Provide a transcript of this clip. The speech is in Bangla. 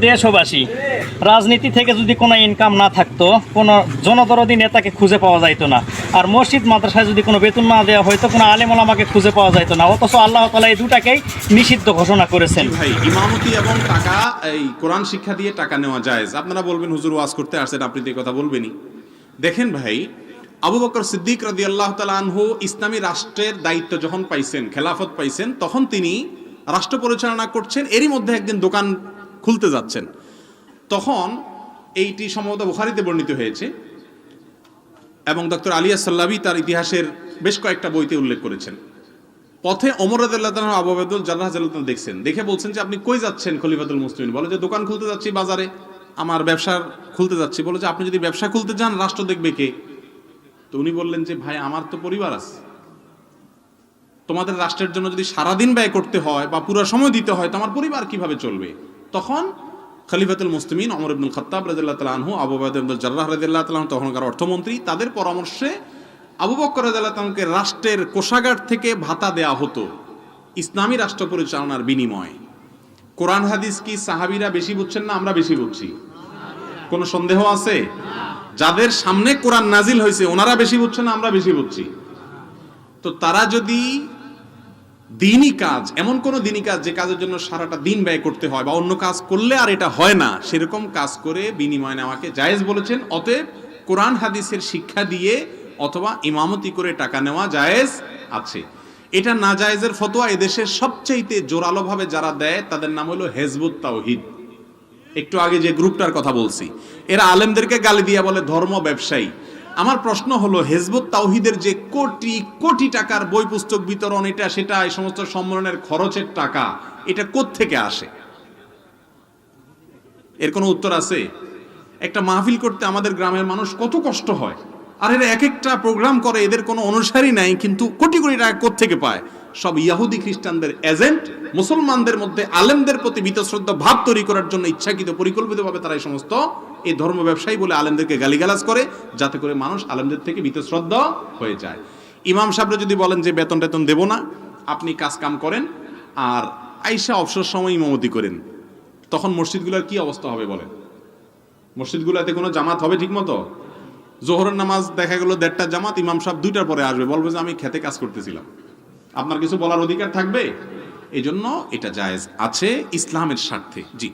দেশবাসী, রাজনীতি থেকে যদি কোনো ইনকাম না থাকতো, কোনো জনদরদি নেতাকে খুঁজে পাওয়া যাইতো না। আর মসজিদ মাদ্রাসায় যদি কোনো বেতন না দেওয়া হয়তো, কোনো আলেম ওলামাকে খুঁজে পাওয়া যাইতো না। অথচ আল্লাহ তাআলা এই দুটাকেই নিষিদ্ধ ঘোষণা করেছেন। ভাই, ইমামতি এবং টাকা, এই কোরআন শিক্ষা দিয়ে টাকা নেওয়া জায়েজ। আপনারা বলবেন হুজুর ওয়াজ করতে আসছেন, আপনি তো এই কথা বলবেনই। দেখেন ভাই, আবু বকর সিদ্দিক রাদিয়াল্লাহু তাআলা আনহু ইসলামী রাষ্ট্রের দায়িত্ব যখন পাইছেন, খেলাফত পাইছেন, তখন তিনি রাষ্ট্র পরিচালনা করছেন। এরই মধ্যে একদিন দোকান খুলতে যাচ্ছেন। তখন এইটি সম্ভবত বুখারীতে বর্ণিত হয়েছে এবং ডক্টর আলিয়া সাল্লাবি তার ইতিহাসের বেশ কয়েকটা বইতে উল্লেখ করেছেন। পথে ওমর রাদিয়াল্লাহু তাআলা আবু উবাইদুল জাররাহ রাদিয়াল্লাহু তাআলা দেখছেন, দেখে বলছেন যে আপনি কই যাচ্ছেন খলিফাতুল মুসলিমিন? বলে যে দোকান খুলতে যাচ্ছি বাজারে, আমার ব্যবসা খুলতে যাচ্ছি। বলে যে আপনি যদি ব্যবসা খুলতে যান, রাষ্ট্র দেখবে কে? তো উনি বললেন যে ভাই, আমার তো পরিবার আছে, তোমাদের রাষ্ট্রের জন্য যদি সারাদিন ব্যয় করতে হয় বা পুরো সময় দিতে হয়, তো আমার পরিবার কিভাবে চলবে? তখন খলিফাতুল মুসলিমিন ওমর ইবনুল খাত্তাব রাদিয়াল্লাহু তাআলা আনহু, আবু উবাইদা ইবনুল জাররাহ রাদিয়াল্লাহু তাআলা আনহু তখনকার অর্থমন্ত্রী, তাদের পরামর্শে আবু বকর রাদিয়াল্লাহু তাআলাকে রাষ্ট্রের কোষাগার থেকে ভাতা দেয়া হতো ইসলামী রাষ্ট্র পরিচালনার বিনিময়ে। কোরআন হাদিস কি সাহাবীরা বেশি বুঝছেন না আমরা বেশি বুঝছি? কোনো সন্দেহ আছে? যাদের সামনে কোরআন নাজিল হয়েছে ওনারা বেশি বুঝছেন না আমরা বেশি বুঝছি? তো তারা যদি দিনই কাজ, এমন কোন দিনই কাজ যে কাজের জন্য সারাটা দিন ব্যয় করতে হয় বা অন্য কাজ করলে আর এটা হয় না, সেরকম কাজ করে বিনিময় নেওয়াকে জায়েজ বলেছেন। অতএব কোরআন হাদিসের শিক্ষা দিয়ে অথবা ইমামতি করে টাকা নেওয়া জায়েজ আছে। এটা না জায়েজের ফতোয়া এদেশের সবচেয়ে জোরালোভাবে যারা দেয় তাদের নাম হলো হেজবুত তাওহীদ। একটু আগে যে গ্রুপটার কথা বলছি, এরা আলেমদেরকে গালি দিয়া বলে ধর্ম ব্যবসায়ী। আমার প্রশ্ন হলো, হেজবুত তাওহীদের যে কোটি কোটি টাকার বই পুস্তক বিতরণ, এটা সেটা এই সমস্ত সম্মেলনের খরচের টাকা, এটা কোত্থেকে আসে? এর কোনো উত্তর আছে? একটা মাহফিল করতে আমাদের গ্রামের মানুষ কত কষ্ট হয়, আর এরা এক একটা প্রোগ্রাম করে, এদের কোনো অনুসারী নাই, কিন্তু কোটি কোটি টাকা কোত্থেকে পায়? সব ইহুদি খ্রিস্টানদের এজেন্ট। মুসলমানদের মধ্যে আলেমদের প্রতি বীতশ্রদ্ধা ভাব তৈরি করার জন্য ইচ্ছাকৃত পরিকল্পিতভাবে তারা এই সমস্ত এই ধর্ম ব্যবসায়ী বলে আলেমদেরকে গালিগালাজ করে, যাতে করে মানুষ আলেমদের থেকে বীতশ্রদ্ধা হয়ে যায়। ইমাম সাহেবরা যদি বলেন যে বেতন টেতন দেব না, আপনি কাজ কাম করেন আর আইসা অবসর সময় ইমামতি করেন, তখন মসজিদগুলোর কি অবস্থা হবে বলেন? মসজিদগুলোতে কোনো জামাত হবে ঠিক মতো? জোহরের নামাজ দেখা গেল 1:30টার জামাত, ইমাম সাহেব 2টার পরে আসবে, বলবে যে আমি খেতে কাজ করতেছিলাম। আপনার কিছু বলার অধিকার থাকবে? এই জন্য এটা জায়েজ আছে ইসলামের স্বার্থে। জি।